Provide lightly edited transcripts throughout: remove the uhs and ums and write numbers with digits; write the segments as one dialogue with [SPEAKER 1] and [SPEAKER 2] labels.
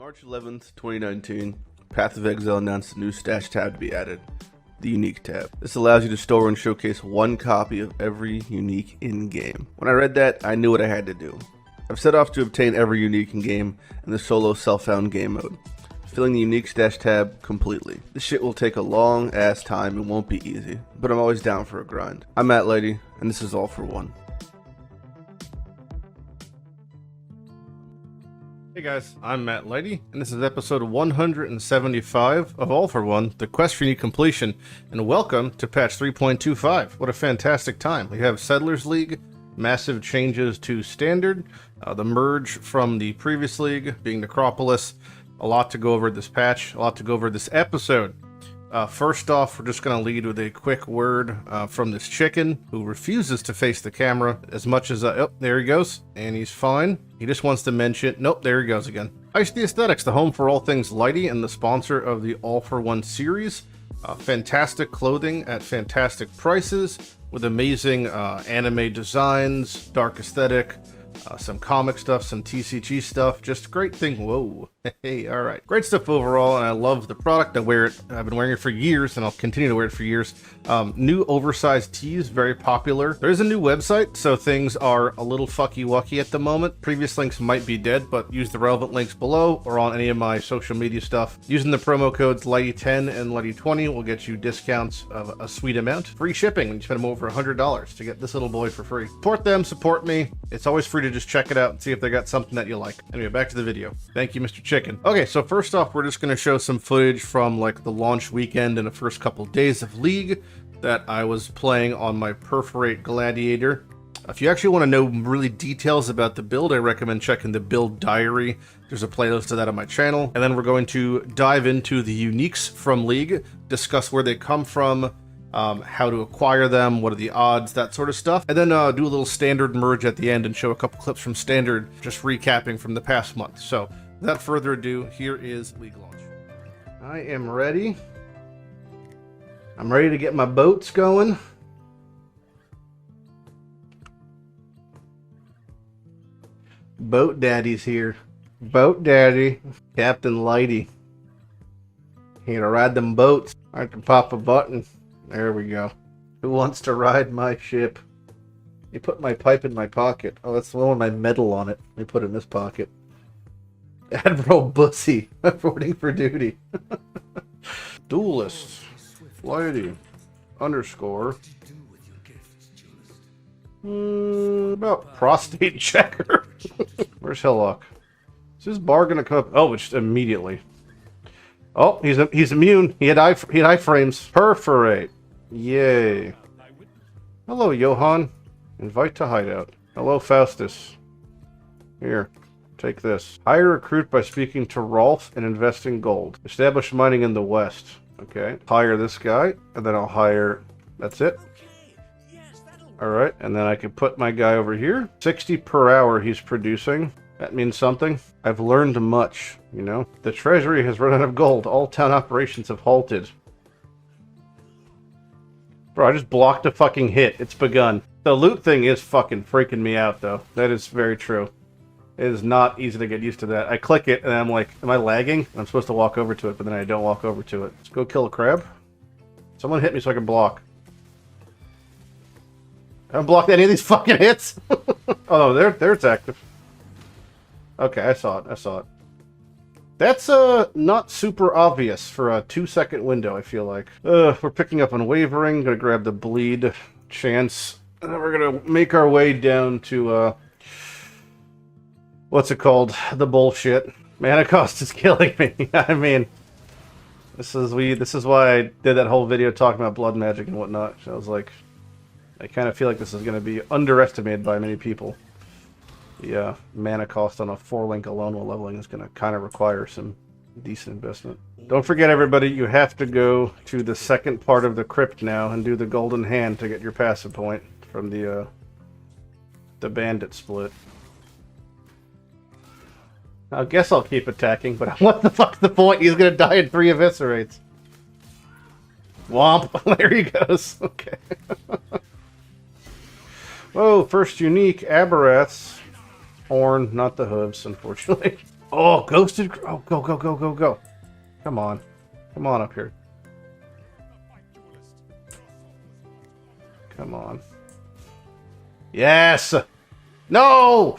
[SPEAKER 1] March 11th, 2019, Path of Exile announced a new stash tab to be added, the Unique tab. This allows you to store and showcase one copy of every unique in-game. When I read that, I knew what I had to do. I've set off to obtain every unique in-game in the solo self-found game mode, filling the Unique stash tab completely. This shit will take a long ass time and won't be easy, but I'm always down for a grind. I'm Mathew Lighty, and this is All for One.
[SPEAKER 2] Hey guys, I'm Mathew Lighty, and this is episode 175 of All for One, the quest for unique completion, and welcome to patch 3.25. What a fantastic time. We have Settlers League, massive changes to Standard, the merge from the previous league, being Necropolis, a lot to go over this patch, a lot to go over this episode. First off, we're just going to lead with a quick word from this chicken who refuses to face the camera as much as, oh, there he goes, and he's fine. He just wants to mention, nope, there he goes again. Ice the Aesthetics, the home for all things Lighty and the sponsor of the All for One series. Fantastic clothing at fantastic prices with amazing anime designs, dark aesthetic, some comic stuff, some TCG stuff, just great thing. Whoa, hey, all right, great stuff overall, and I love the product. I wear it. I've been wearing it for years, and I'll continue to wear it for years. New oversized tees, very popular. There is a new website, so things are a little fucky-wucky at the moment. Previous links might be dead, but use the relevant links below or on any of my social media stuff. Using the promo codes Lighty10 and Lighty20 will get you discounts of a sweet amount. Free shipping when you spend over $100 to get this little boy for free. Support them, support me. It's always free to just check it out and see if they got something that you like. Anyway, back to the video. Thank you, Mr. Chicken. Okay, so first off, we're just going to show some footage from like the launch weekend and the first couple days of League that I was playing on my Perforate Gladiator. If you actually want to know really details about the build, I recommend checking the build diary. There's a playlist of that on my channel. And then we're going to dive into the uniques from League, discuss where they come from, how to acquire them, what are the odds, that sort of stuff. And then do a little Standard merge at the end and show a couple clips from Standard, just recapping from the past month. So without further ado, here is League launch. I am ready. I'm ready to get my boats going. Boat Daddy's here. Boat Daddy. Captain Lighty. Here to ride them boats. I can pop a button. There we go. Who wants to ride my ship? You put my pipe in my pocket. Oh, that's the one with my medal on it. Let me put it in this pocket. Admiral Bussy. Reporting for duty. Duelist. Lighty. Underscore. About prostate checker. Where's Hillock? Is this bar gonna come up? Oh, it's immediately. Oh, he's immune. He had iframes. Perforate. Yay. Hello, Johan. Invite to hideout. Hello, Faustus. Here, take this. Hire recruit by speaking to Rolf and investing gold. Establish mining in the west. Okay. Hire this guy, and then I'll hire... That's it. Alright, and then I can put my guy over here. 60 per hour he's producing. That means something. I've learned much, you know. The treasury has run out of gold. All town operations have halted. Bro, I just blocked a fucking hit. It's begun. The loot thing is fucking freaking me out, though. That is very true. It is not easy to get used to that. I click it, and I'm like, am I lagging? I'm supposed to walk over to it, but then I don't walk over to it. Let's go kill a crab. Someone hit me so I can block. I haven't blocked any of these fucking hits. Oh, no, there it's active. Okay, I saw it. I saw it. That's not super obvious for a 2-second window, I feel like. We're picking up Unwavering. Gonna grab the bleed chance. And then we're gonna make our way down to, what's it called? The bullshit. Mana cost is killing me. I mean, this is why I did that whole video talking about blood magic and whatnot. So I was like, I kind of feel like this is going to be underestimated by many people. The mana cost on a 4-link alone while leveling is going to kind of require some decent investment. Don't forget, everybody, you have to go to the second part of the crypt now and do the golden hand to get your passive point from the bandit split. I guess I'll keep attacking, but what the fuck's the point? He's going to die in 3 eviscerates. Womp. There he goes. Okay. Whoa, first unique, Aberraths. Horn, not the hooves, unfortunately. Oh, ghosted. Oh, go, go, go, go, go. Come on. Come on up here. Come on. Yes! No!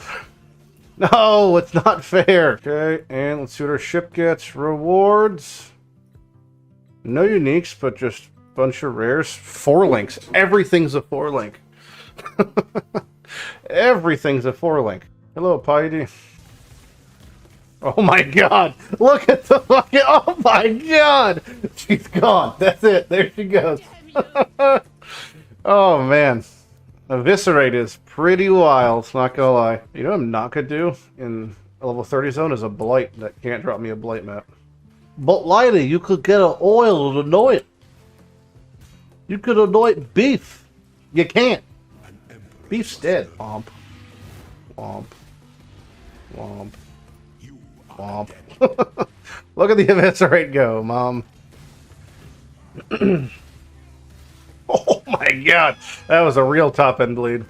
[SPEAKER 2] No, it's not fair. Okay, and let's see what our ship gets. Rewards. No uniques, but just a bunch of rares. 4 links. Everything's a 4 link. Everything's a 4 link. Hello, Piety. Oh my god! Look at the fucking. Oh my god! She's gone. That's it. There she goes. Oh man. Eviscerate is pretty wild, not gonna lie. You know what I'm not gonna do in a level 30 zone is a blight that can't drop me a blight map. But Lighty, you could get an oil to anoint. You could anoint beef. You can't. Beef's dead. Womp. Womp. Womp. Womp. Look at the eviscerate go, Mom. Oh my god, that was a real top end bleed.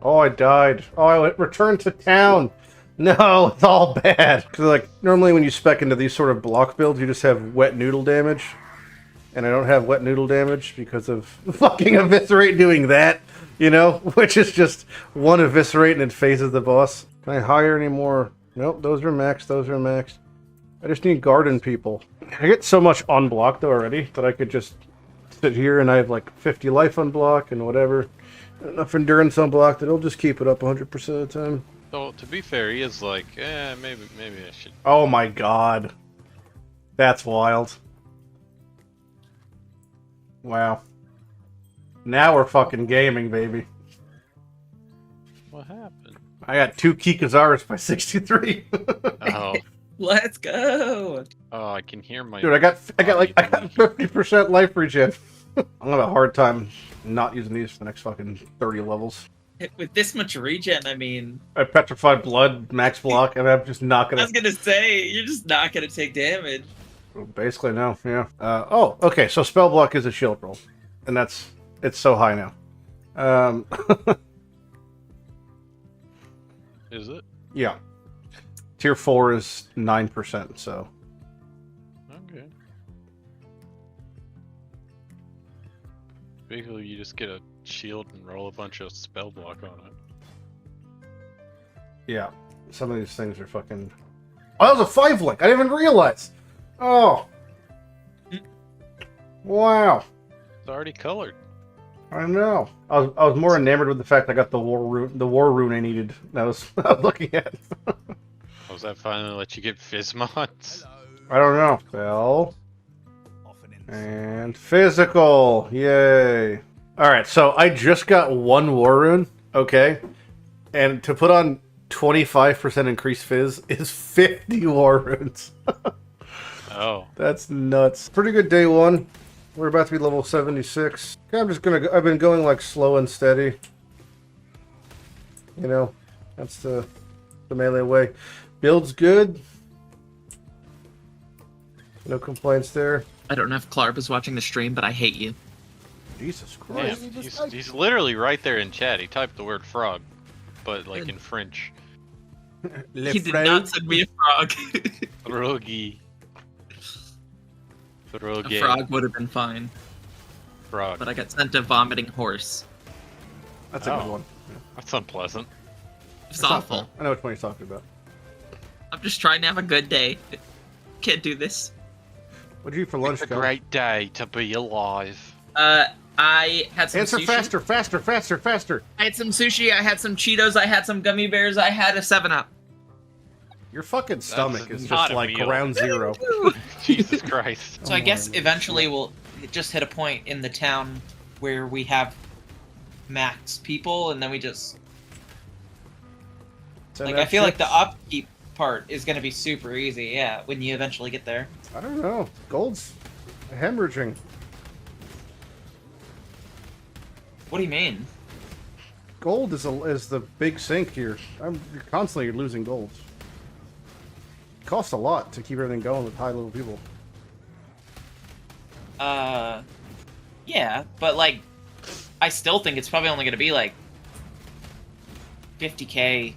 [SPEAKER 2] Oh, I died. Oh, I returned to town. No, it's all bad. Because like normally when you spec into these sort of block builds, you just have wet noodle damage, and I don't have wet noodle damage because of fucking eviscerate doing that. You know, which is just one eviscerate and it phases the boss. Can I hire any more? Nope, those are maxed. Those are maxed. I just need garden people. I get so much unblocked already that I could just sit here and I have like 50 life unblock and whatever. Enough endurance unblocked that it'll just keep it up 100% of the time.
[SPEAKER 3] So, to be fair, he is like, maybe I should...
[SPEAKER 2] Oh my god. That's wild. Wow. Now we're fucking gaming, baby.
[SPEAKER 3] What happened?
[SPEAKER 2] I got 2 Kikazaras by 63.
[SPEAKER 3] Oh.
[SPEAKER 4] Let's go.
[SPEAKER 3] Oh, I can hear my...
[SPEAKER 2] Dude, I got 50% life regen. I'm gonna have a hard time not using these for the next fucking 30 levels.
[SPEAKER 4] With this much regen, I mean...
[SPEAKER 2] I petrified blood, max block, and I'm just not gonna...
[SPEAKER 4] I was gonna say, you're just not gonna take damage.
[SPEAKER 2] Basically, no, yeah. Oh, okay, so spell block is a shield roll. And that's... It's so high now.
[SPEAKER 3] Is it?
[SPEAKER 2] Yeah. Tier 4 is 9%, so...
[SPEAKER 3] Okay. Basically, you just get a shield and roll a bunch of spell block on it.
[SPEAKER 2] Yeah. Some of these things are fucking... Oh, that was a 5 link! I didn't even realize! Oh! Wow.
[SPEAKER 3] It's already colored.
[SPEAKER 2] I know. I was more enamored with the fact I got the war rune I needed. That was I was looking at.
[SPEAKER 3] Was that finally let you get fizz mods?
[SPEAKER 2] I don't know. Spell. And physical. Yay. Alright, so I just got 1 war rune, okay? And to put on 25% increased fizz is 50 war runes.
[SPEAKER 3] Oh.
[SPEAKER 2] That's nuts. Pretty good day 1. We're about to be level 76. Okay, I'm just gonna I've been going like slow and steady. You know, that's the melee way. Build's good. No complaints there.
[SPEAKER 4] I don't know if Clarb is watching the stream, but I hate you.
[SPEAKER 2] Jesus
[SPEAKER 3] Yeah,
[SPEAKER 2] Christ.
[SPEAKER 3] he's literally right there in chat. He typed the word frog, but like in French.
[SPEAKER 4] He did not send me a frog.
[SPEAKER 3] Frogi.
[SPEAKER 4] A frog would have been fine.
[SPEAKER 3] Frog.
[SPEAKER 4] But I got sent a vomiting horse.
[SPEAKER 2] That's a good one. Yeah.
[SPEAKER 3] That's unpleasant.
[SPEAKER 4] It's
[SPEAKER 2] That's
[SPEAKER 4] awful.
[SPEAKER 2] not fun. I know which one you're talking about.
[SPEAKER 4] I'm just trying to have a good day. Can't do this.
[SPEAKER 2] What'd you eat for lunch,
[SPEAKER 3] It's a
[SPEAKER 2] Kel?
[SPEAKER 3] great day to be alive.
[SPEAKER 4] I had some
[SPEAKER 2] Answer
[SPEAKER 4] sushi.
[SPEAKER 2] faster, faster, faster, faster.
[SPEAKER 4] I had some sushi, I had some Cheetos, I had some gummy bears, I had a 7-Up.
[SPEAKER 2] Your fucking stomach is
[SPEAKER 3] not
[SPEAKER 2] just
[SPEAKER 3] a
[SPEAKER 2] like
[SPEAKER 3] meal.
[SPEAKER 2] ground zero.
[SPEAKER 3] Jesus Christ.
[SPEAKER 4] So I guess eventually we'll just hit a point in the town where we have max people, and then we just... Like, I feel like the upkeep part is going to be super easy, yeah, when you eventually get there.
[SPEAKER 2] I don't know. Gold's hemorrhaging.
[SPEAKER 4] What do you mean?
[SPEAKER 2] Gold is the big sink here. You're constantly losing gold. It costs a lot to keep everything going with high level people.
[SPEAKER 4] Yeah, but like, I still think it's probably only going to be like 50K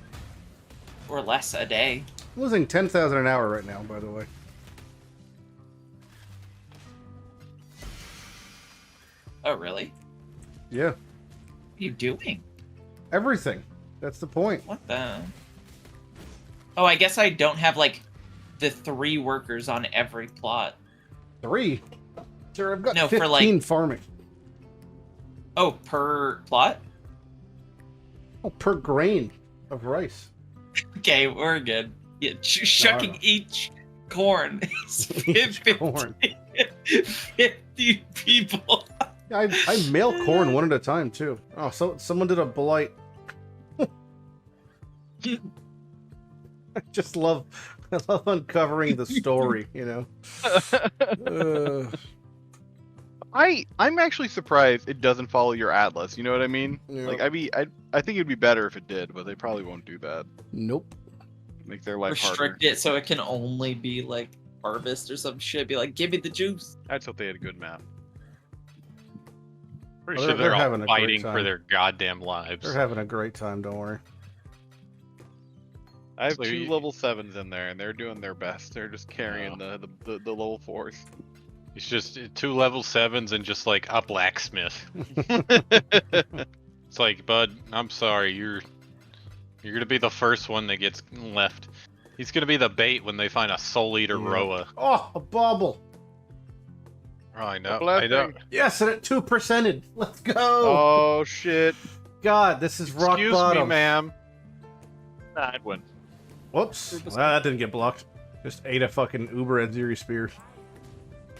[SPEAKER 4] or less a day.
[SPEAKER 2] I'm losing 10,000 an hour right now, by the way.
[SPEAKER 4] Oh, really?
[SPEAKER 2] Yeah.
[SPEAKER 4] What are you doing?
[SPEAKER 2] Everything. That's the point.
[SPEAKER 4] What the? Oh, I guess I don't have, like, the 3 workers on every plot.
[SPEAKER 2] 3? Sure, I've got
[SPEAKER 4] No,
[SPEAKER 2] 15
[SPEAKER 4] for, like-
[SPEAKER 2] farming.
[SPEAKER 4] Oh, per plot?
[SPEAKER 2] Oh, per grain of rice.
[SPEAKER 4] Okay, we're good. Yeah, shucking
[SPEAKER 2] Alright.
[SPEAKER 4] each corn is 50,
[SPEAKER 2] corn.
[SPEAKER 4] 50 people.
[SPEAKER 2] Yeah, I mail corn one at a time, too. Oh, so someone did a blight. I just love uncovering the story, you know?
[SPEAKER 5] I'm actually surprised it doesn't follow your atlas. You know what I mean?
[SPEAKER 2] Yeah.
[SPEAKER 5] Like, I think it'd be better if it did, but they probably won't do that.
[SPEAKER 2] Nope.
[SPEAKER 5] Make their life harder.
[SPEAKER 4] Restrict it so it can only be, like, harvest or some shit. Be like, give me the juice.
[SPEAKER 5] I'd hope they had a good map.
[SPEAKER 3] Pretty
[SPEAKER 2] Well,
[SPEAKER 3] sure
[SPEAKER 2] they're
[SPEAKER 3] they're
[SPEAKER 2] having
[SPEAKER 3] all
[SPEAKER 2] a great
[SPEAKER 3] fighting for
[SPEAKER 2] time.
[SPEAKER 3] their goddamn lives.
[SPEAKER 2] They're having a great time, don't worry.
[SPEAKER 5] I have
[SPEAKER 3] So
[SPEAKER 5] 2
[SPEAKER 3] you-
[SPEAKER 5] level 7s in there, and they're doing their best. They're just carrying the level 4s.
[SPEAKER 3] It's just 2 level 7s and just like a blacksmith. It's like, bud, I'm sorry, you're gonna be the first one that gets left. He's gonna be the bait when they find a Soul Eater
[SPEAKER 2] Yeah.
[SPEAKER 3] Roa.
[SPEAKER 2] Oh, a bauble.
[SPEAKER 3] Oh, I know. I
[SPEAKER 5] blessing.
[SPEAKER 3] know.
[SPEAKER 2] Yes, and it 2%ed. Let's go.
[SPEAKER 5] Oh shit!
[SPEAKER 2] God, this is rock
[SPEAKER 3] Excuse
[SPEAKER 2] bottom.
[SPEAKER 3] me, ma'am.
[SPEAKER 5] Nah, I'd win.
[SPEAKER 2] Whoops. Well, that didn't get blocked. Just ate a fucking Uber and Zeri spear.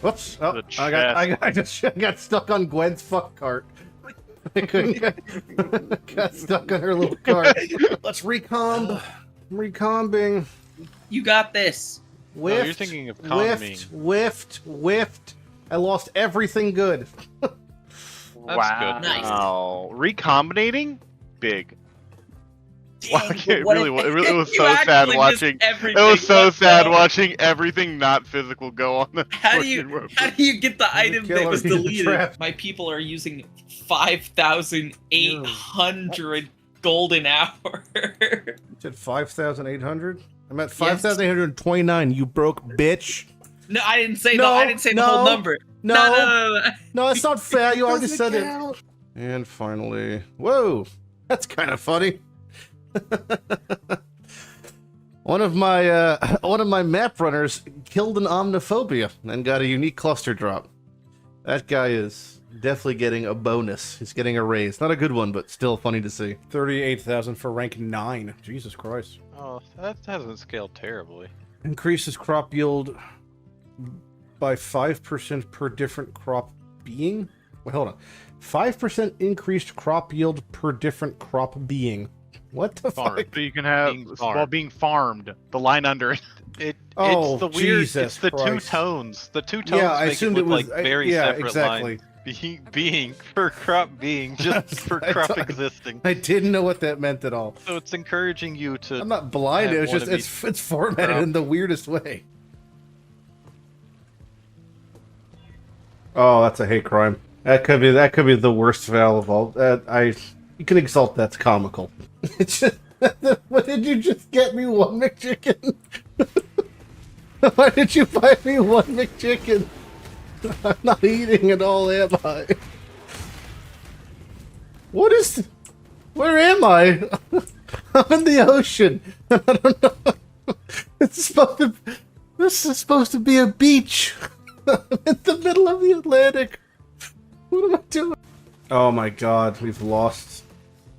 [SPEAKER 2] Whoops. Oh,
[SPEAKER 3] The
[SPEAKER 2] I got stuck on Gwen's fuck cart. I couldn't got stuck on her little cart. Let's recomb. Recombing.
[SPEAKER 4] You got this.
[SPEAKER 2] Whiffed.
[SPEAKER 3] you're thinking of combing.
[SPEAKER 2] Whiffed. I lost everything good.
[SPEAKER 3] That's
[SPEAKER 5] Wow.
[SPEAKER 3] good.
[SPEAKER 4] Nice.
[SPEAKER 5] Recombinating? Big. Wow,
[SPEAKER 4] Dang,
[SPEAKER 5] it
[SPEAKER 4] what
[SPEAKER 5] really
[SPEAKER 4] if-
[SPEAKER 5] was. It was
[SPEAKER 4] you
[SPEAKER 5] so sad
[SPEAKER 4] actually missed
[SPEAKER 5] watching. It
[SPEAKER 4] everything.
[SPEAKER 5] was so
[SPEAKER 4] What
[SPEAKER 5] sad
[SPEAKER 4] the-
[SPEAKER 5] watching everything not physical go on the.
[SPEAKER 4] How do
[SPEAKER 5] fucking road.
[SPEAKER 4] you get the item
[SPEAKER 2] kill
[SPEAKER 4] that
[SPEAKER 2] her,
[SPEAKER 4] was
[SPEAKER 2] he's a
[SPEAKER 4] deleted?
[SPEAKER 2] trap.
[SPEAKER 4] My people are using 5,800 golden hour.
[SPEAKER 2] You said 5,800? I'm at 5,829, you broke bitch.
[SPEAKER 4] No, I didn't say
[SPEAKER 2] No,
[SPEAKER 4] I didn't say the
[SPEAKER 2] no,
[SPEAKER 4] whole number. No.
[SPEAKER 2] No, it's not fair. You already said it. And finally, whoa, that's kind of funny. One of my map runners killed an omniphobia and got a unique cluster drop. That guy is definitely getting a bonus. He's getting a raise. Not a good one, but still funny to see. 38,000 for rank 9. Jesus Christ.
[SPEAKER 3] Oh, that hasn't scaled terribly.
[SPEAKER 2] Increases crop yield by 5% per different crop being? Wait, hold on. 5% increased crop yield per different crop being. What the
[SPEAKER 3] Farm.
[SPEAKER 2] fuck?
[SPEAKER 5] So you can have being farmed. The line under it.
[SPEAKER 2] Oh,
[SPEAKER 3] It's the weird.
[SPEAKER 2] Jesus
[SPEAKER 3] It's the
[SPEAKER 2] Christ.
[SPEAKER 3] 2 tones. The 2 tones
[SPEAKER 2] Yeah, I
[SPEAKER 3] make
[SPEAKER 2] assumed
[SPEAKER 3] it
[SPEAKER 2] it
[SPEAKER 3] look
[SPEAKER 2] was
[SPEAKER 3] like very
[SPEAKER 2] yeah,
[SPEAKER 3] separate
[SPEAKER 2] exactly.
[SPEAKER 3] lines. Being for crop being just for
[SPEAKER 2] I
[SPEAKER 3] crop
[SPEAKER 2] thought-
[SPEAKER 3] existing.
[SPEAKER 2] I didn't know what that meant at all.
[SPEAKER 3] So it's encouraging you to.
[SPEAKER 2] I'm not blind.
[SPEAKER 3] have
[SPEAKER 2] It's
[SPEAKER 3] one
[SPEAKER 2] just
[SPEAKER 3] of
[SPEAKER 2] it's formatted
[SPEAKER 3] crop.
[SPEAKER 2] in the weirdest way. Oh, that's a hate crime. That could be the worst Val of all. You can exalt. That's comical. It's just, what did you just get me? One McChicken? Why did you buy me one McChicken? I'm not eating at all, am I? What is? Where am I? I'm in the ocean. I don't know. This is supposed to be a beach. I'm in the middle of the Atlantic. What am I doing? Oh my god, we've lost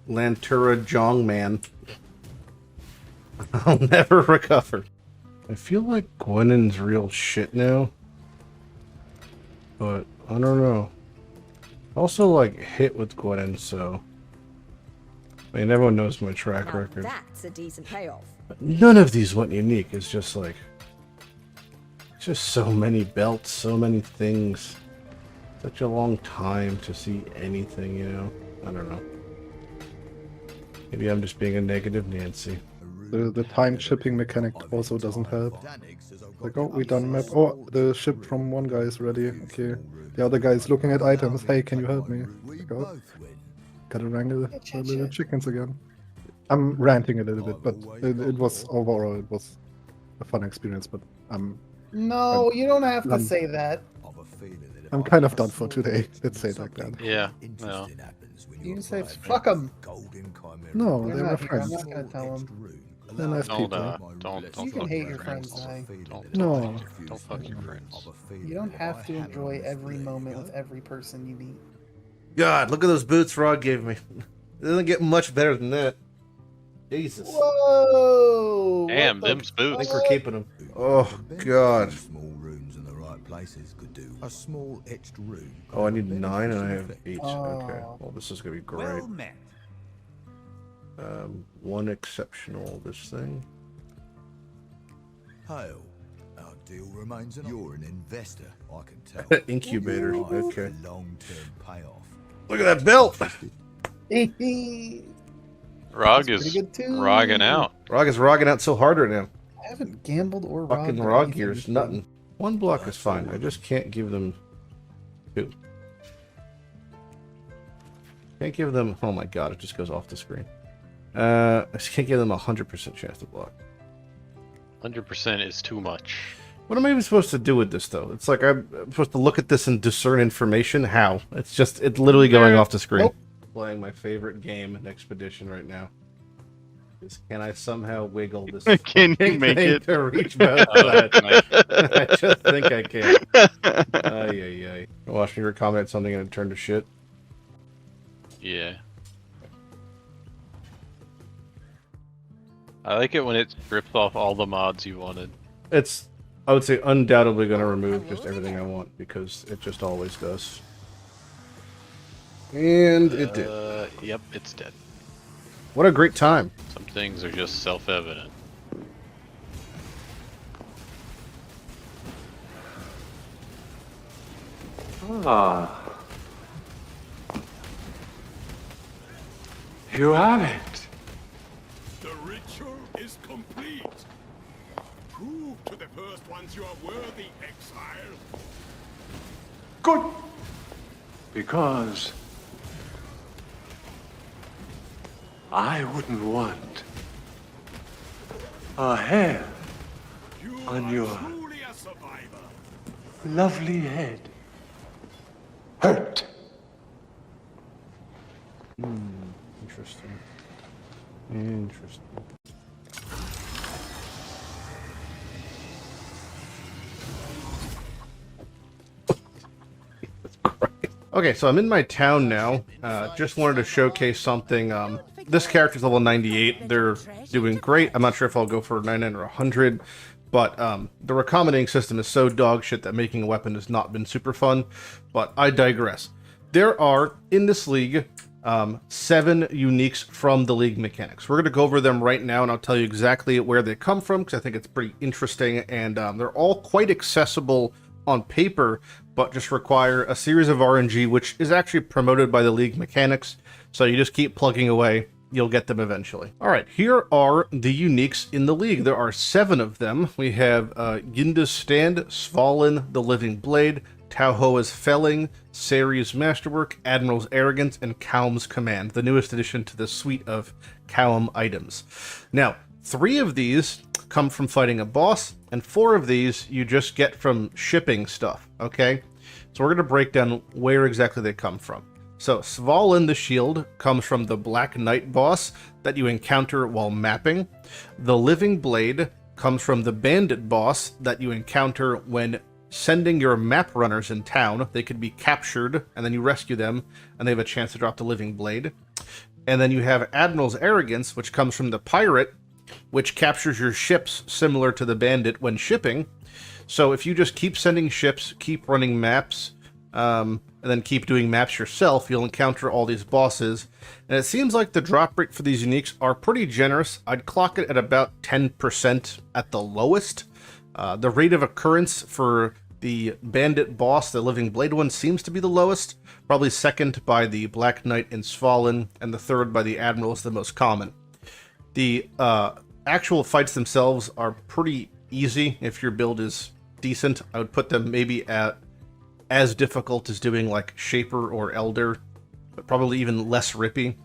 [SPEAKER 2] Lantura Jongman. I'll never recover. I feel like Gwynen's real shit now. But, I don't know. Also, like, hit with Gwynen, so... I mean, everyone knows my track
[SPEAKER 6] Now
[SPEAKER 2] record.
[SPEAKER 6] that's a decent payoff.
[SPEAKER 2] But none of these went unique. It's just like... It's just so many belts, so many things. Such a long time to see anything, you know? I don't know. Maybe I'm just being a negative Nancy.
[SPEAKER 7] The time shipping mechanic also doesn't help. Like, oh, we done map. Oh, the ship from one guy is ready. Okay. The other guy is looking at items. Hey, can you help me? Like, oh, gotta wrangle the little chickens again. I'm ranting a little bit, but it was overall it was a fun experience. But
[SPEAKER 6] No, you don't have to
[SPEAKER 7] I'm-
[SPEAKER 6] say that.
[SPEAKER 7] I'm kind of done for today. Let's say it like that.
[SPEAKER 3] Yeah. No.
[SPEAKER 6] You can say fuck them.
[SPEAKER 7] No,
[SPEAKER 6] They're
[SPEAKER 7] they were
[SPEAKER 6] not here. I'm
[SPEAKER 7] friends.
[SPEAKER 6] not gonna tell them.
[SPEAKER 7] They're nice
[SPEAKER 3] Don't
[SPEAKER 7] people.
[SPEAKER 3] don't
[SPEAKER 6] You can
[SPEAKER 3] fuck
[SPEAKER 6] hate
[SPEAKER 3] your
[SPEAKER 6] your friends,
[SPEAKER 3] friends.
[SPEAKER 6] Zai.
[SPEAKER 7] No.
[SPEAKER 3] Don't fuck your friends.
[SPEAKER 6] You don't have to enjoy every moment with every person you meet.
[SPEAKER 2] God, look at those boots Rod gave me. It doesn't get much better than that. Jesus.
[SPEAKER 6] Whoa!
[SPEAKER 3] Damn,
[SPEAKER 6] what the
[SPEAKER 3] them's
[SPEAKER 2] I
[SPEAKER 3] boots.
[SPEAKER 2] think we're keeping them. Oh, God.
[SPEAKER 8] Small runes in the right places could do. A small etched rune.
[SPEAKER 2] Oh, I need 9 and I have 8.
[SPEAKER 6] Oh.
[SPEAKER 2] Okay. Well, this is going to be great. One exceptional, this thing.
[SPEAKER 8] Hail. Our deal remains an You're an investor, I can tell.
[SPEAKER 2] Incubator. Okay.
[SPEAKER 8] Long-term payoff.
[SPEAKER 2] Look at that belt.
[SPEAKER 3] Rog
[SPEAKER 6] That's
[SPEAKER 3] is
[SPEAKER 6] pretty good too.
[SPEAKER 3] rogging out.
[SPEAKER 2] Rog is rogging out so hard right now.
[SPEAKER 6] I haven't gambled or
[SPEAKER 2] Fucking
[SPEAKER 6] robbed or
[SPEAKER 2] Rog
[SPEAKER 6] anything
[SPEAKER 2] gears,
[SPEAKER 6] before.
[SPEAKER 2] nothing. One block is fine. I just can't give them 2. Can't give them. Oh my god, it just goes off the screen. I just can't give them 100% chance to block.
[SPEAKER 3] 100% is too much.
[SPEAKER 2] What am I even supposed to do with this though? It's like I'm supposed to look at this and discern information. How? It's literally going off the screen.
[SPEAKER 6] Nope.
[SPEAKER 2] Playing my favorite game in Expedition right now. Is can I somehow wiggle this?
[SPEAKER 5] Can you
[SPEAKER 2] thing
[SPEAKER 5] make it?
[SPEAKER 2] to reach both sides? I just think I can. Ay, ay, ay. Watch me comment something and it turned to shit.
[SPEAKER 3] Yeah. I like it when it rips off all the mods you wanted.
[SPEAKER 2] It's, I would say, undoubtedly going to remove just everything I want because it just always does. And it did.
[SPEAKER 3] Yep, it's dead.
[SPEAKER 2] What a great time.
[SPEAKER 3] Some things are just self-evident.
[SPEAKER 9] Ah. You have it.
[SPEAKER 10] The ritual is complete. Prove to the first ones you are worthy, exile.
[SPEAKER 9] Good. Because I wouldn't want a hair
[SPEAKER 10] You
[SPEAKER 9] on
[SPEAKER 10] are
[SPEAKER 9] your
[SPEAKER 10] truly a survivor.
[SPEAKER 9] lovely head hurt.
[SPEAKER 2] Interesting. Interesting. Okay, so I'm in my town now. Just wanted to showcase something. This character's level 98. They're doing great. I'm not sure if I'll go for 99 or 100, but the recombinating system is so dog shit that making a weapon has not been super fun. But I digress. There are, in this league, 7 uniques from the league mechanics. We're going to go over them right now, and I'll tell you exactly where they come from, because I think it's pretty interesting, and they're all quite accessible on paper, but just require a series of RNG, which is actually promoted by the league mechanics, so you just keep plugging away. You'll get them eventually. All right, here are the uniques in the league. There are 7 of them. We have Yinda's Stand, Svalin, the Living Blade, Tauhoa's Felling, Sari's Masterwork, Admiral's Arrogance, and Kaum's Command, the newest addition to the suite of Kaum items. Now, 3 of these come from fighting a boss, and 4 of these you just get from shipping stuff, okay? So we're going to break down where exactly they come from. So, Svalin the Shield comes from the Black Knight boss that you encounter while mapping. The Living Blade comes from the Bandit boss that you encounter when sending your map runners in town. They could be captured, and then you rescue them, and they have a chance to drop the Living Blade. And then you have Admiral's Arrogance, which comes from the Pirate, which captures your ships similar to the Bandit when shipping. So if you just keep sending ships, keep running maps, and then keep doing maps yourself, you'll encounter all these bosses. And it seems like the drop rate for these uniques are pretty generous. I'd clock it at about 10% at the lowest. The rate of occurrence for the Bandit boss, the Living Blade one, seems to be the lowest. Probably second by the Black Knight and Svalin, and the third by the Admiral is the most common. The actual fights themselves are pretty easy if your build is decent. I would put them maybe at as difficult as doing like Shaper or Elder, but probably even less rippy.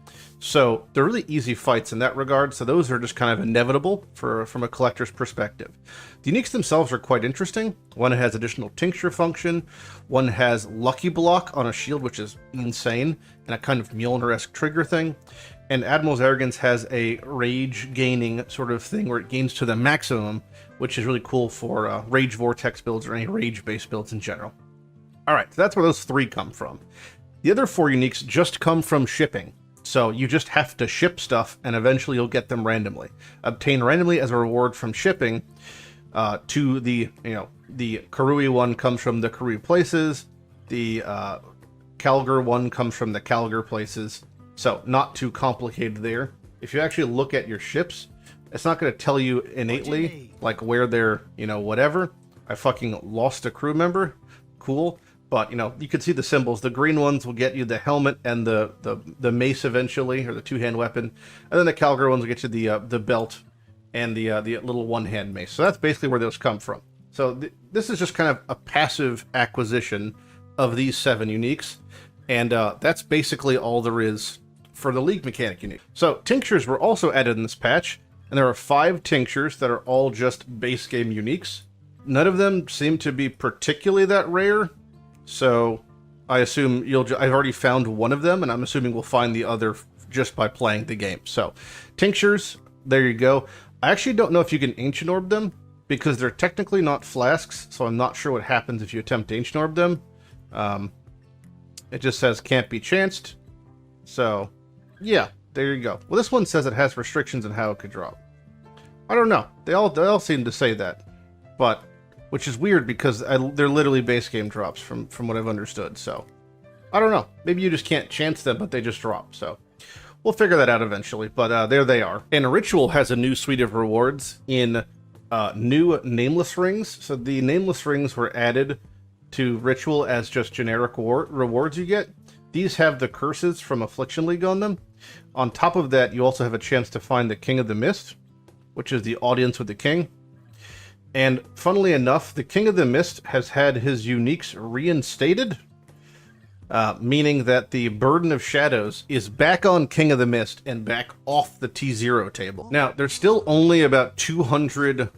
[SPEAKER 2] So they're really easy fights in that regard, so those are just kind of inevitable from a collector's perspective. The uniques themselves are quite interesting. One has additional tincture function, one has lucky block on a shield, which is insane, and a kind of Mjolnir-esque trigger thing. And Admiral's Arrogance has a rage gaining sort of thing where it gains to the maximum, which is really cool for Rage Vortex builds or any rage-based builds in general. Alright, so that's where those 3 come from. The other 4 uniques just come from shipping. So you just have to ship stuff, and eventually you'll get them randomly. Obtained randomly as a reward from shipping to the, the Karui one comes from the Karui places, the Calgar one comes from the Calgar places, so not too complicated there. If you actually look at your ships, it's not going to tell you innately, like, where they're, whatever. I fucking lost a crew member. Cool. But, you can see the symbols. The green ones will get you the helmet and the mace eventually, or the 2-hand weapon. And then the Calgar ones will get you the belt and the little 1-hand mace. So that's basically where those come from. So this is just kind of a passive acquisition of these 7 uniques. And that's basically all there is for the League mechanic unique. So tinctures were also added in this patch. And there are 5 tinctures that are all just base game uniques. None of them seem to be particularly that rare. So I assume I've already found one of them, and I'm assuming we'll find the other just by playing the game. So tinctures, there you go. I actually don't know if you can Ancient Orb them, because they're technically not flasks, so I'm not sure what happens if you attempt to Ancient Orb them. It just says can't be chanced. So yeah, there you go. Well, this one says it has restrictions on how it could drop. I don't know. They all seem to say that, but which is weird because they're literally base game drops from what I've understood. So I don't know. Maybe you just can't chance them, but they just drop. So we'll figure that out eventually. But there they are. And Ritual has a new suite of rewards in new Nameless Rings. So the Nameless Rings were added to Ritual as just generic rewards you get. These have the curses from Affliction League on them. On top of that, you also have a chance to find the King of the Mist, which is the audience with the king. And funnily enough, the King of the Mist has had his uniques reinstated, meaning that the Burden of Shadows is back on King of the Mist and back off the T0 table. Now, there's still only about 200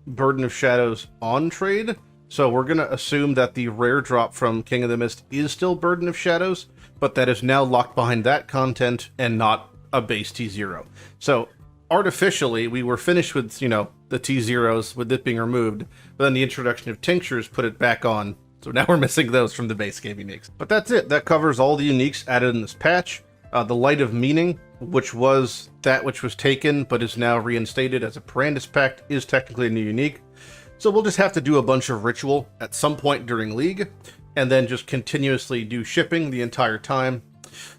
[SPEAKER 2] Burden of Shadows on trade, so we're going to assume that the rare drop from King of the Mist is still Burden of Shadows, but that is now locked behind that content and not a base T0. So artificially, we were finished with, the T0s with it being removed, but then the introduction of tinctures put it back on, so now we're missing those from the base game uniques. But that's it. That covers all the uniques added in this patch. The Light of Meaning, which was that which was taken, but is now reinstated as a Parandus Pact, is technically a new unique. So we'll just have to do a bunch of Ritual at some point during League, and then just continuously do shipping the entire time.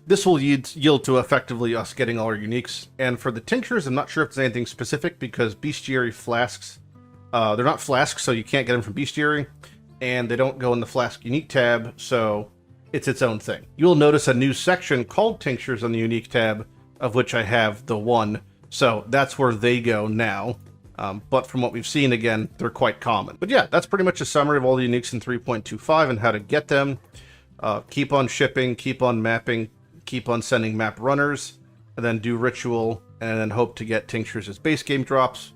[SPEAKER 2] This will yield to effectively us getting all our uniques. And for the tinctures, I'm not sure if there's anything specific because bestiary flasks, they're not flasks, so you can't get them from bestiary, and they don't go in the flask unique tab, so it's its own thing. You'll notice a new section called tinctures on the unique tab, of which I have the one, so that's where they go now. But from what we've seen, again, they're quite common. But yeah, that's pretty much a summary of all the uniques in 3.25 and how to get them. Keep on shipping, keep on mapping, keep on sending map runners, and then do Ritual, and then hope to get tinctures as base game drops.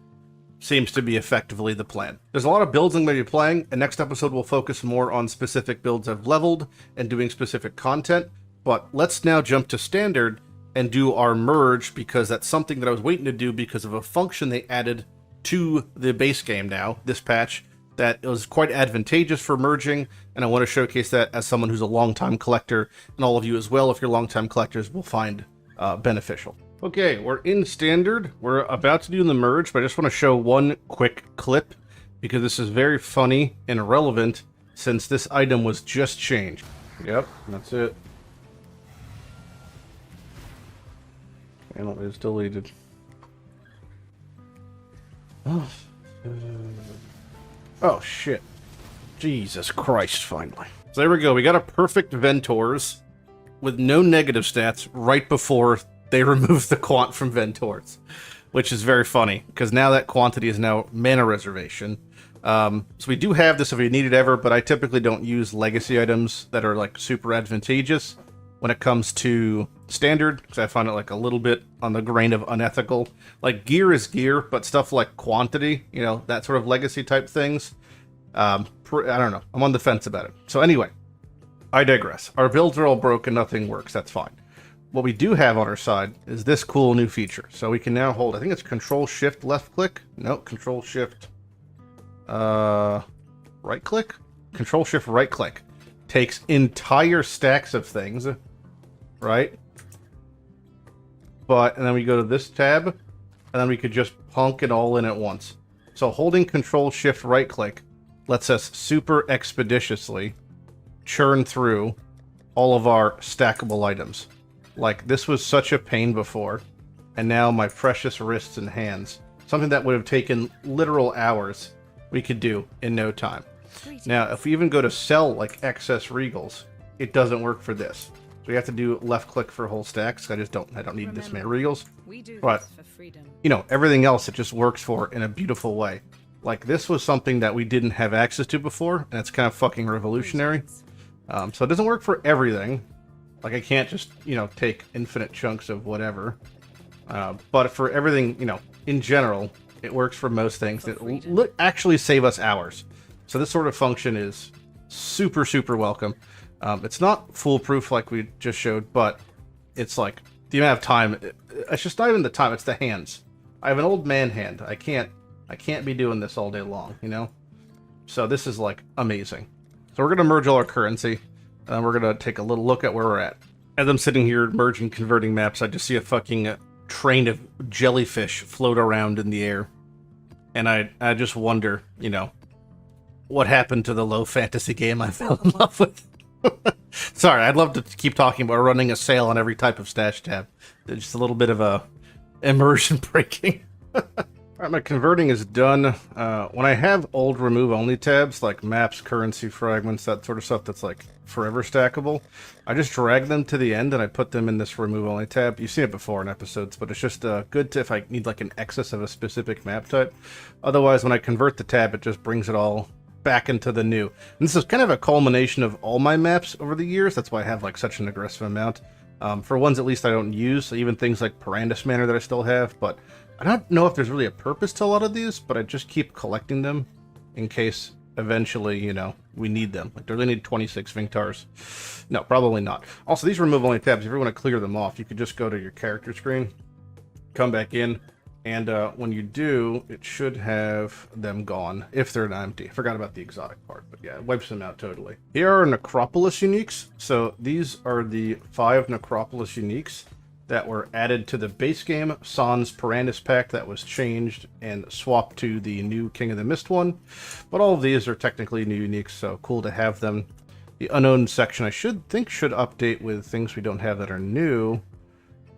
[SPEAKER 2] Seems to be effectively the plan. There's a lot of builds I'm going to be playing, and next episode we'll focus more on specific builds I've leveled and doing specific content. But let's now jump to Standard and do our merge, because that's something that I was waiting to do because of a function they added to the base game now, this patch, that was quite advantageous for merging, and I want to showcase that as someone who's a long-time collector, and all of you as well, if you're long-time collectors, will find beneficial. Okay, we're in Standard. We're about to do the merge, but I just want to show one quick clip, because this is very funny and relevant, since this item was just changed. Yep, that's it. Panel is deleted. Oh shit. Jesus Christ, finally. So there we go, we got a perfect Ventors with no negative stats right before they removed the quant from Ventors, which is very funny, because now that quantity is now mana reservation. So we do have this if we need it ever, but I typically don't use legacy items that are like super advantageous. when it comes to standard, because I find it like a little bit on the grain of unethical. Like gear is gear, but stuff like quantity, you know, that sort of legacy type things, I don't know. I'm on the fence about it. So anyway, I digress. Our builds are all broken, nothing works, that's fine. What we do have on our side is this cool new feature. So we can now hold, I think it's Control Shift left click. No, Control Shift right click. Control Shift right click. Takes entire stacks of things, right? And then we go to this tab, and then we could just plunk it all in at once. So holding Control Shift right click lets us super expeditiously churn through all of our stackable items. Like, this was such a pain before, and now my precious wrists and hands, something that would have taken literal hours, we could do in no time. Now, if we even go to sell, like, excess regals, it doesn't work for this. So we have to do left click for whole stacks. I don't need this many regals. But, you know, everything else it just works for in a beautiful way. Like, this was something that we didn't have access to before, and it's kind of fucking revolutionary. So it doesn't work for everything. Like, I can't just, you know, take infinite chunks of whatever. But for everything, you know, in general, it works for most things. It actually save us hours. So this sort of function is super, super welcome. It's not foolproof like we just showed, but it's like the amount of time. It's just not even the time, it's the hands. I have an old man hand. I can't be doing this all day long, you know? So this is, like, amazing. So we're going to merge all our currency. And we're going to take a little look at where we're at. As I'm sitting here merging, converting maps, I just see a fucking train of jellyfish float around in the air. And I just wonder, you know, what happened to the low fantasy game I fell in love with. Sorry, I'd love to keep talking about running a sale on every type of stash tab. Just a little bit of a immersion breaking. Alright, my converting is done. When I have old remove-only tabs, like maps, currency, fragments, that sort of stuff that's like forever stackable, I just drag them to the end and I put them in this remove-only tab. You've seen it before in episodes, but it's just good to if I need like an excess of a specific map type. Otherwise, when I convert the tab, it just brings it all back into the new. And this is kind of a culmination of all my maps over the years. That's why I have like such an aggressive amount. For ones at least I don't use, even things like Parandus Manor that I still have, but I don't know if there's really a purpose to a lot of these, but I just keep collecting them in case eventually, you know, we need them. Like, do they need 26 Vinktars? No, probably not. Also, these remove-only tabs, if you want to clear them off, you could just go to your character screen, come back in, and when you do, it should have them gone if they're not empty. I forgot about the exotic part, but yeah, it wipes them out totally. Here are Necropolis uniques. So these are the 5 Necropolis uniques that were added to the base game Sans Parandus pack that was changed and swapped to the new King of the Mist one. But all of these are technically new uniques, so cool to have them. The unknown section I should update with things we don't have that are new.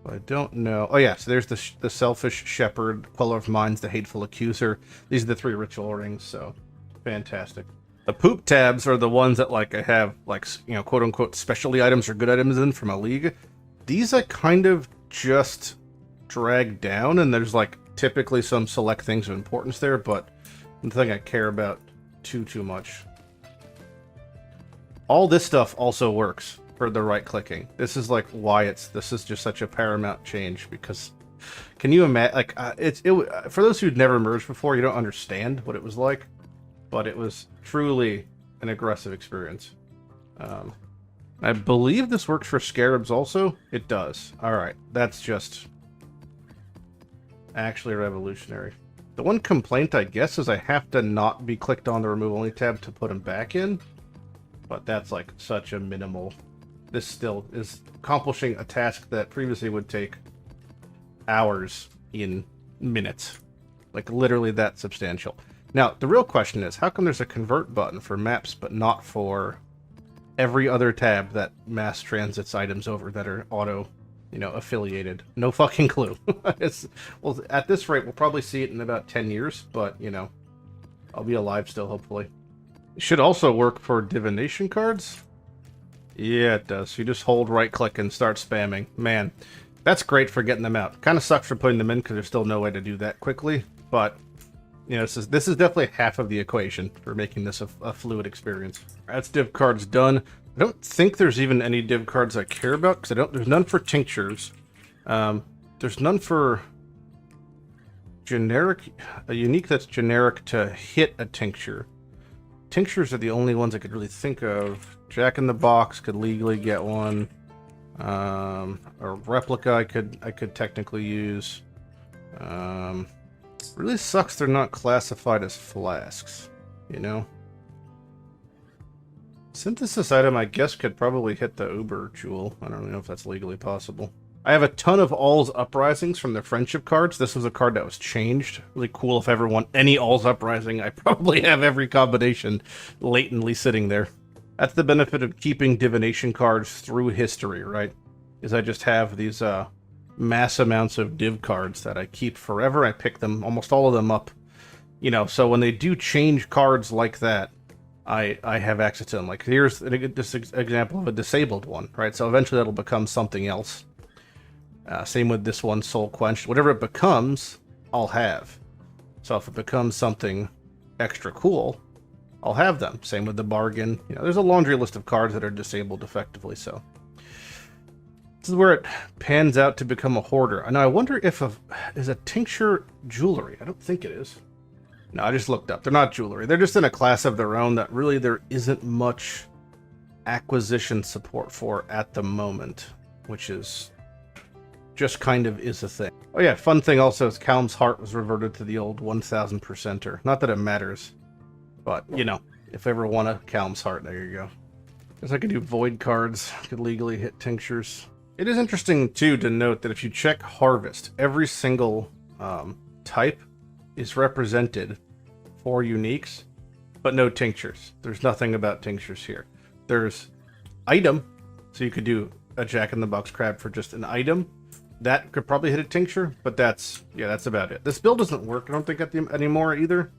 [SPEAKER 2] I don't know. Oh yeah, so there's the Selfish Shepherd, Queller of Minds, the Hateful Accuser. These are the 3 ritual rings, so fantastic. The poop tabs are the ones that like I have like, you know, quote unquote specialty items or good items in from a league. These I kind of just drag down, and there's like typically some select things of importance there, but nothing I care about too much. All this stuff also works for the right clicking. This is like why this is just such a paramount change, because can you imagine, like for those who'd never merged before, you don't understand what it was like, but it was truly an aggressive experience. I believe this works for scarabs also. It does. Alright, that's just actually revolutionary. The one complaint, I guess, is I have to not be clicked on the remove only tab to put them back in, but that's like such a minimal. This still is accomplishing a task that previously would take hours in minutes. Like literally that substantial. Now, the real question is, how come there's a convert button for maps but not for every other tab that mass transits items over that are auto, you know, affiliated? No fucking clue. Well, at this rate, we'll probably see it in about 10 years, but, you know, I'll be alive still, hopefully. It should also work for divination cards. Yeah, it does. You just hold right-click and start spamming. Man, that's great for getting them out. Kind of sucks for putting them in because there's still no way to do that quickly, but you know, this is definitely half of the equation for making this a fluid experience. That's div cards done. I don't think there's even any div cards I care about, because there's none for tinctures. There's none for a unique that's generic to hit a tincture. Tinctures are the only ones I could really think of. Jack in the Box could legally get one. A replica I could technically use. Really sucks they're not classified as flasks, you know? Synthesis item, I guess, could probably hit the Uber Jewel. I don't really know if that's legally possible. I have a ton of All's Uprisings from the Friendship cards. This was a card that was changed. Really cool if I ever want any All's Uprising. I probably have every combination latently sitting there. That's the benefit of keeping divination cards through history, right? Is I just have these mass amounts of div cards that I keep forever. I pick them, almost all of them up. You know, so when they do change cards like that, I have access to them. Like, here's this example of a disabled one, right? So eventually that'll become something else. Same with this one, Soul Quenched. Whatever it becomes, I'll have. So if it becomes something extra cool, I'll have them. Same with the Bargain. You know, there's a laundry list of cards that are disabled effectively, so. This is where it pans out to become a hoarder. And I wonder if is a tincture jewelry? I don't think it is. No, I just looked up. They're not jewelry. They're just in a class of their own that really there isn't much acquisition support for at the moment, which is just kind of is a thing. Oh yeah, fun thing also is Calm's Heart was reverted to the old 1000%er. Not that it matters, but, you know, if I ever want a Calm's Heart, there you go. Guess I could do Void cards. I could legally hit tinctures. It is interesting, too, to note that if you check Harvest, every single type is represented for uniques, but no tinctures. There's nothing about tinctures here. There's item, so you could do a Jack-in-the-Box crab for just an item. That could probably hit a tincture, but that's about it. This build doesn't work, I don't think, anymore either.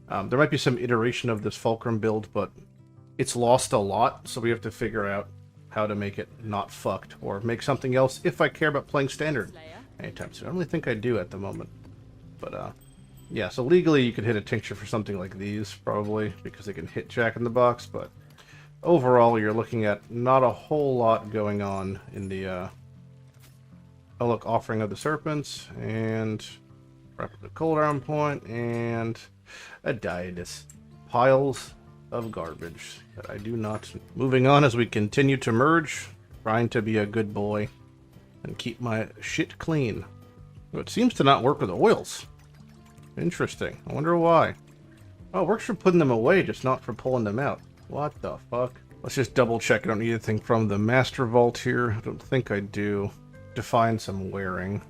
[SPEAKER 2] There might be some iteration of this Fulcrum build, but it's lost a lot, so we have to figure out how to make it not fucked, or make something else if I care about playing Standard anytime soon. I don't really think I do at the moment. But, yeah, so legally you could hit a tincture for something like these, probably, because they can hit Jack-in-the-Box, but overall you're looking at not a whole lot going on in the, oh look, Offering of the Serpents, and Replica Cooldown Point, and a Diadus. Piles of garbage that I do not. Moving on as we continue to merge, trying to be a good boy and keep my shit clean. So it seems to not work with oils. Interesting. I wonder why. Oh, it works for putting them away, just not for pulling them out. What the fuck? Let's just double check. I don't need anything from the Master Vault here. I don't think I do. Define some wearing.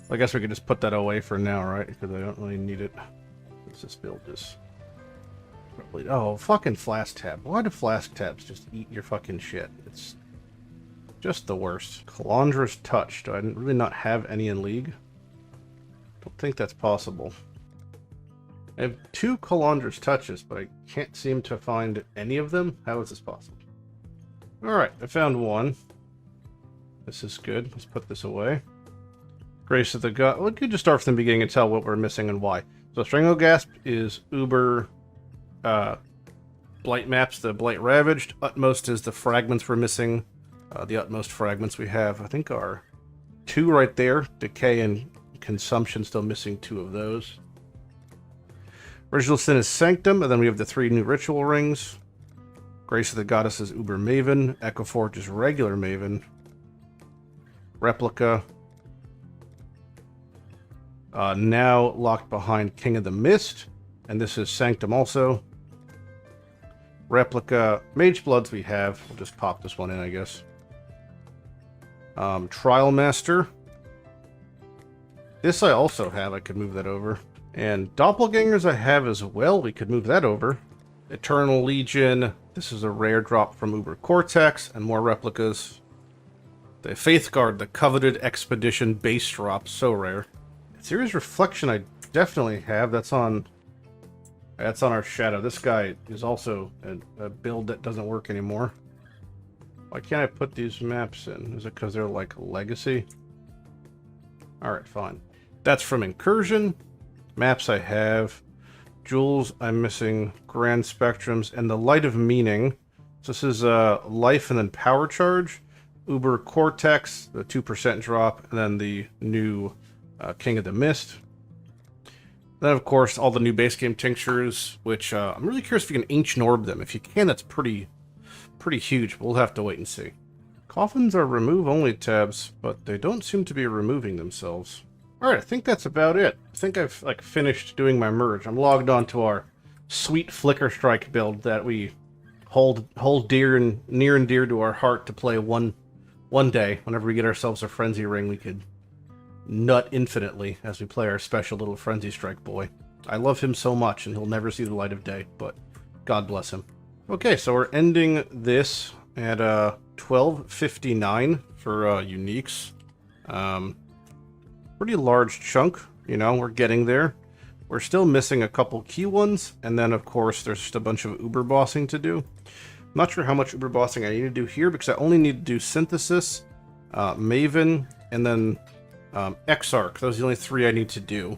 [SPEAKER 2] I guess we could just put that away for now, right? Because I don't really need it. Let's just build this. Oh, fucking Flask tab. Why do Flask tabs just eat your fucking shit? It's just the worst. Calandra's Touch. Do I really not have any in League? Don't think that's possible. I have 2 Calandra's Touches, but I can't seem to find any of them. How is this possible? Alright, I found one. This is good. Let's put this away. Grace of the God. Well, we could just start from the beginning and tell what we're missing and why. So Stranglegasp is Uber Blight Maps, the Blight Ravaged. Utmost is the fragments we're missing. The utmost fragments we have, I think, are 2 right there. Decay and Consumption, still missing 2 of those. Original Sin is Sanctum, and then we have the 3 new Ritual Rings. Grace of the Goddess is Uber Maven. Echo Forge is regular Maven. Replica. Now locked behind King of the Mist, and this is Sanctum also. Replica, Mage Bloods we have. We'll just pop this one in, I guess. Trial Master. This I also have. I could move that over. And Doppelgangers I have as well. We could move that over. Eternal Legion. This is a rare drop from Uber Cortex, and more replicas. The Faith Guard, the coveted Expedition base drop, so rare. Series Reflection I definitely have. That's on our Shadow. This guy is also a build that doesn't work anymore. Why can't I put these maps in? Is it because they're like Legacy? Alright, fine. That's from Incursion. Maps I have. Jewels, I'm missing Grand Spectrums, and the Light of Meaning. So this is Life and then Power Charge. Uber Cortex, the 2% drop, and then the new King of the Mist. Then, of course, all the new base game tinctures, which I'm really curious if you can Ancient Orb them. If you can, that's pretty huge. We'll have to wait and see. Coffins are remove-only tabs, but they don't seem to be removing themselves. Alright, I think that's about it. I think I've finished doing my merge. I'm logged on to our sweet Flicker Strike build that we hold dear and near and dear to our heart to play one day. Whenever we get ourselves a Frenzy Ring, we could nut infinitely as we play our special little Frenzy Strike boy. I love him so much, and he'll never see the light of day, but God bless him. Okay, so we're ending this at 12:59 for uniques. Pretty large chunk, you know, we're getting there. We're still missing a couple key ones, and then of course there's just a bunch of uber bossing to do. I'm not sure how much uber bossing I need to do here, because I only need to do Synthesis, Maven, and then Exarch. Those are the only 3 I need to do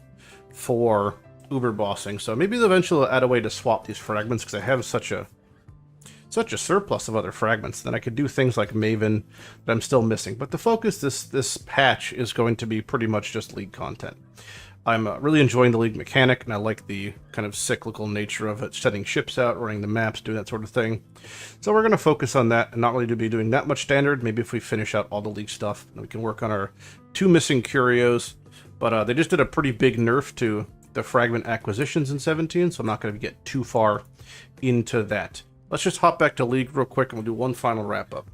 [SPEAKER 2] for uber bossing. So maybe eventually I'll add a way to swap these fragments, because I have such a surplus of other fragments. Then I could do things like Maven that I'm still missing. But the focus this patch is going to be pretty much just League content. I'm really enjoying the League mechanic, and I like the kind of cyclical nature of it, setting ships out, running the maps, doing that sort of thing. So we're going to focus on that, and not really be doing that much standard. Maybe if we finish out all the League stuff, then we can work on our 2 missing curios. But they just did a pretty big nerf to the fragment acquisitions in 17, so I'm not going to get too far into that. Let's just hop back to League real quick, and we'll do one final wrap-up.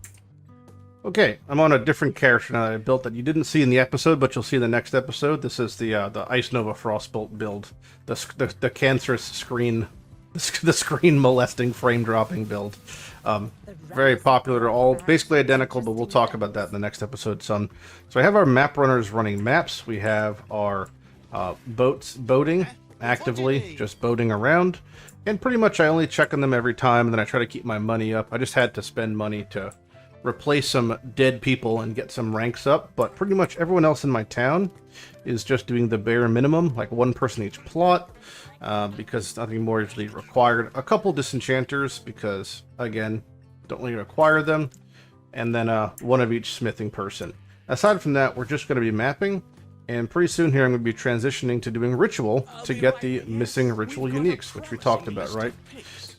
[SPEAKER 2] Okay, I'm on a different character now that I built that you didn't see in the episode, but you'll see in the next episode. This is the Ice Nova Frostbolt build, the cancerous screen, the screen molesting frame dropping build. Very popular, all basically identical, but we'll talk about that in the next episode some. So I have our map runners running maps. We have our boating actively, just boating around, and pretty much I only check on them every time, and then I try to keep my money up. I just had to spend money to replace some dead people and get some ranks up, but pretty much everyone else in my town is just doing the bare minimum, like 1 person each plot, because nothing more is usually required. A couple disenchanters, because again, don't really require them, and then 1 of each smithing person. Aside from that, we're just going to be mapping, and pretty soon here I'm going to be transitioning to doing ritual to get the missing ritual uniques, which we talked about, right?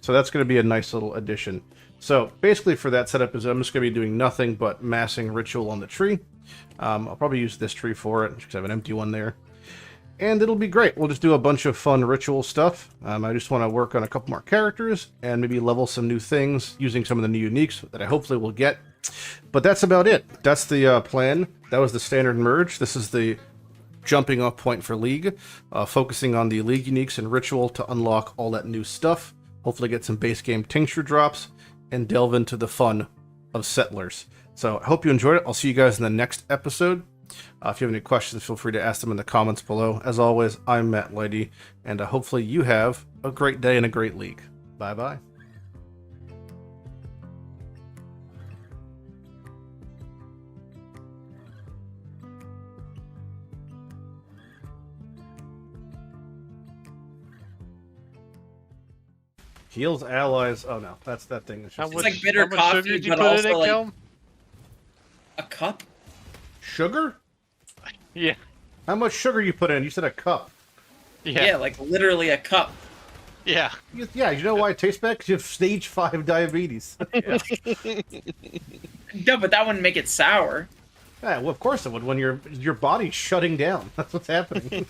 [SPEAKER 2] So that's going to be a nice little addition. So basically for that setup is I'm just going to be doing nothing but massing ritual on the tree. I'll probably use this tree for it, because I have an empty one there. And it'll be great. We'll just do a bunch of fun ritual stuff. I just want to work on a couple more characters and maybe level some new things using some of the new uniques that I hopefully will get. But that's about it. That's the plan. That was the standard merge. This is the jumping off point for League, focusing on the League uniques and ritual to unlock all that new stuff. Hopefully get some base game tincture drops and delve into the fun of Settlers. So I hope you enjoyed it. I'll see you guys in the next episode. If you have any questions, feel free to ask them in the comments below. As always, I'm Matt Lighty, and hopefully you have a great day and a great League. Bye-bye. Heals allies. Oh no, that's that thing. It's
[SPEAKER 4] It's like bitter coffee, but also like a cup.
[SPEAKER 2] Sugar?
[SPEAKER 3] Yeah.
[SPEAKER 2] How much sugar you put in? You said a cup.
[SPEAKER 4] Yeah, like literally a cup.
[SPEAKER 3] Yeah.
[SPEAKER 2] Yeah, you know why it tastes bad? Because you have stage 5 diabetes.
[SPEAKER 3] Yeah.
[SPEAKER 4] No, but that wouldn't make it sour.
[SPEAKER 2] Yeah, well, of course it would when your body's shutting down. That's what's happening.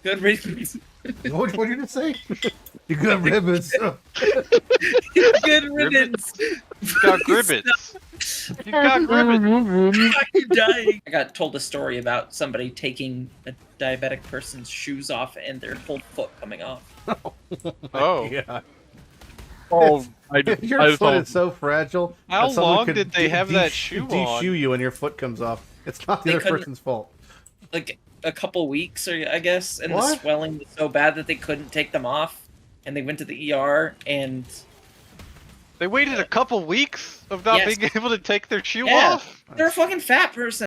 [SPEAKER 4] Good riddance.
[SPEAKER 2] What did you say? You got ribbons.
[SPEAKER 4] Good riddance.
[SPEAKER 3] You got gribbons. You got gribbons.
[SPEAKER 4] I'm dying. I got told a story about somebody taking a diabetic person's shoes off and their whole foot coming off.
[SPEAKER 3] Oh.
[SPEAKER 2] Yeah.
[SPEAKER 5] Oh,
[SPEAKER 2] Your foot is so fragile.
[SPEAKER 3] How
[SPEAKER 2] that someone
[SPEAKER 3] long
[SPEAKER 2] could
[SPEAKER 3] did they have that shoe on?
[SPEAKER 2] De-shoe you and your foot comes off. It's not the
[SPEAKER 4] They
[SPEAKER 2] other
[SPEAKER 4] couldn't-
[SPEAKER 2] person's fault.
[SPEAKER 4] Like a couple weeks, or I guess, and
[SPEAKER 2] What?
[SPEAKER 4] the swelling was so bad that they couldn't take them off, and they went to the ER, and
[SPEAKER 3] They waited a couple weeks of not
[SPEAKER 4] Yes.
[SPEAKER 3] being able to take their shoe
[SPEAKER 4] yeah,
[SPEAKER 3] off?
[SPEAKER 4] they're a fucking fat person.